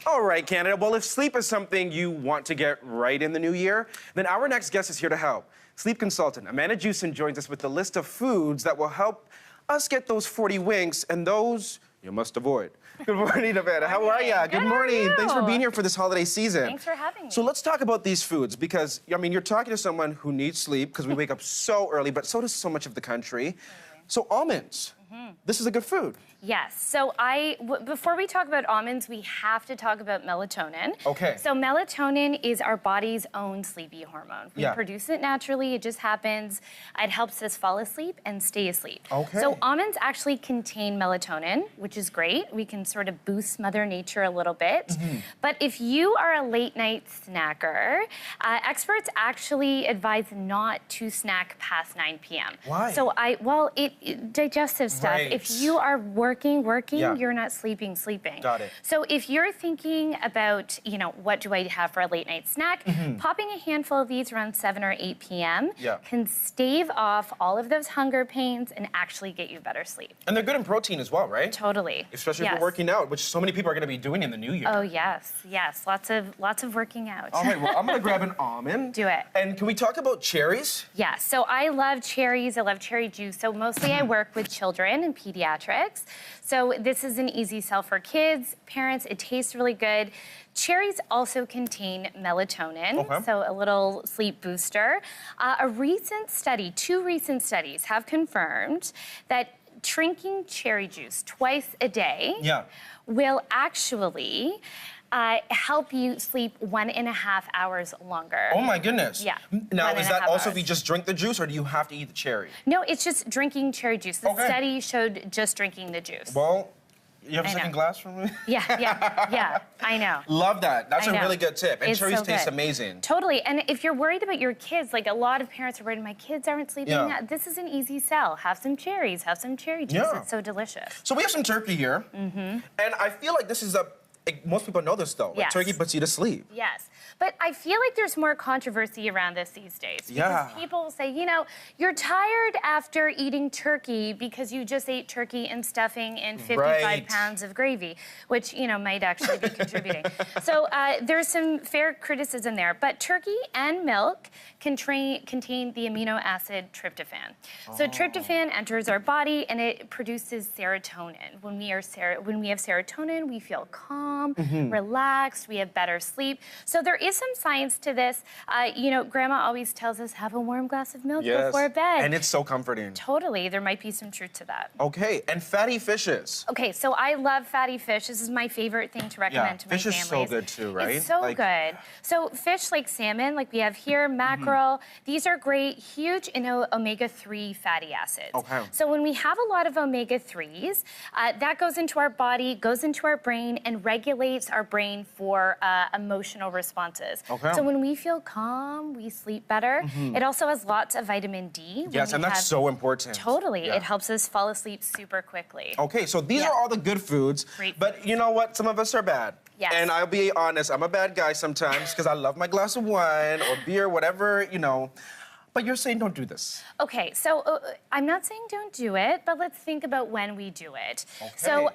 All right, Canada. Well, if sleep is something you want to get right in the new year, then our next guest is here to help. Sleep consultant Amanda Jewson joins us with the list of foods that will help us get those 40 winks and those you must avoid. Good morning, Amanda. How are you? Good morning. Thanks for being here for this holiday season. Thanks for having me. So let's talk about these foods because, I mean, you're talking to someone who needs sleep because we wake up so early, but so does so much of the country. So almonds, this is a good food. Yes. So before we talk about almonds, we have to talk about melatonin. Okay. So melatonin is our body's own sleepy hormone. We produce it naturally. It just happens. It helps us fall asleep and stay asleep. Okay. So almonds actually contain melatonin, which is great. We can sort of boost Mother Nature a little bit. But if you are a late night snacker, experts actually advise not to snack past 9 p.m. Why? So digestive stuff. Right. If you are working, you're not sleeping. Got it. So if you're thinking about, what do I have for a late night snack, popping a handful of these around 7 or 8 p.m. Can stave off all of those hunger pains and actually get you better sleep. And they're good in protein as well, right? Totally. Especially if you're working out, which so many people are going to be doing in the new year. Oh, yes. Lots of working out. All right, well, I'm going to grab an almond. Do it. And can we talk about cherries? Yeah, so I love cherries. I love cherry juice. So mostly I work with children and pediatrics. So this is an easy sell for kids, parents. It tastes really good. Cherries also contain melatonin, so a little sleep booster. Two recent studies have confirmed that drinking cherry juice twice a day will actually help you sleep 1.5 hours longer. Oh my goodness. Yeah. Now, is that also if you just drink the juice or do you have to eat the cherry? No, it's just drinking cherry juice. The study showed just drinking the juice. Well, you have a second glass for me? Yeah, I know. Love that. That's a really good tip. And cherries taste good. amazing. Totally. And if you're worried about your kids, like a lot of parents are worried, my kids aren't sleeping. This is an easy sell. Have some cherries, have some cherry juice. It's so delicious. So we have some turkey here. And I feel like this is most people know this though. Like turkey puts you to sleep. Yes. But I feel like there's more controversy around this these days. Because people say, you're tired after eating turkey because you just ate turkey and stuffing and 55 pounds of gravy, which, might actually be contributing. So there's some fair criticism there. But turkey and milk contain the amino acid tryptophan. So tryptophan enters our body and it produces serotonin. When we have serotonin, we feel calm, relaxed, we have better sleep. So there is some science to this. Grandma always tells us, have a warm glass of milk before bed. And it's so comforting. Totally, there might be some truth to that. Okay, and fatty fishes. Okay, so I love fatty fish. This is my favorite thing to recommend to my families. Fish is so good too, right? It's so good. So fish like salmon, like we have here, mackerel, these are great, huge in omega-3 fatty acids. So when we have a lot of omega-3s, that goes into our body, goes into our brain, and regulates our brain for emotional responses. So when we feel calm, we sleep better. It also has lots of vitamin D. Yes, and that's so important. Totally. It helps us fall asleep super quickly. Okay, so these are all the good foods. But you know what? Some of us are bad. Yes. And I'll be honest, I'm a bad guy sometimes because I love my glass of wine or beer, whatever, But you're saying don't do this. Okay, so I'm not saying don't do it, but let's think about when we do it. So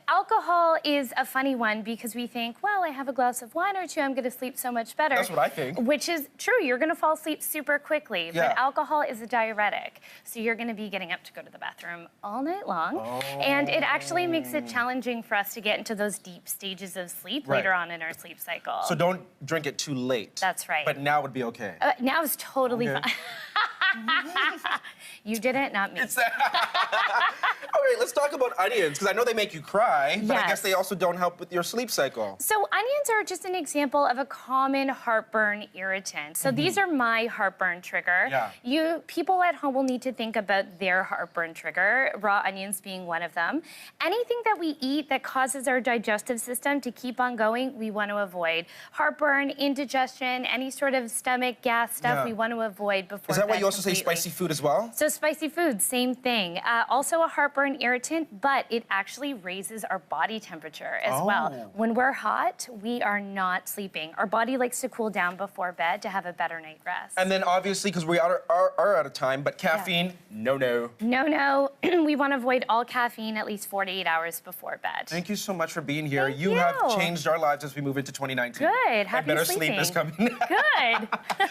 alcohol is a funny one because we think, well, I have a glass of wine or two, I'm gonna sleep so much better. That's what I think. Which is true, you're gonna fall asleep super quickly, but alcohol is a diuretic. So you're gonna be getting up to go to the bathroom all night long. And it actually makes it challenging for us to get into those deep stages of sleep later on in our sleep cycle. So don't drink it too late. That's right. But now would be okay. Now is totally fine. You did it, not me. All right, let's talk about onions, because I know they make you cry, but I guess they also don't help with your sleep cycle. So onions are just an example of a common heartburn irritant. So these are my heartburn trigger. People at home will need to think about their heartburn trigger, raw onions being one of them. Anything that we eat that causes our digestive system to keep on going, we want to avoid. Heartburn, indigestion, any sort of stomach gas stuff, we want to avoid before Is that why you also also say spicy food as well? So spicy food, same thing. Also a heartburn irritant, but it actually raises our body temperature as well. When we're hot, we are not sleeping. Our body likes to cool down before bed to have a better night rest. And then obviously, because we are out of time, but caffeine, no. No. We want to avoid all caffeine at least 4 to 8 hours before bed. Thank you so much for being here. Thank you have changed our lives as we move into 2019. Good. Happy And better sleeping. sleep is coming. Good.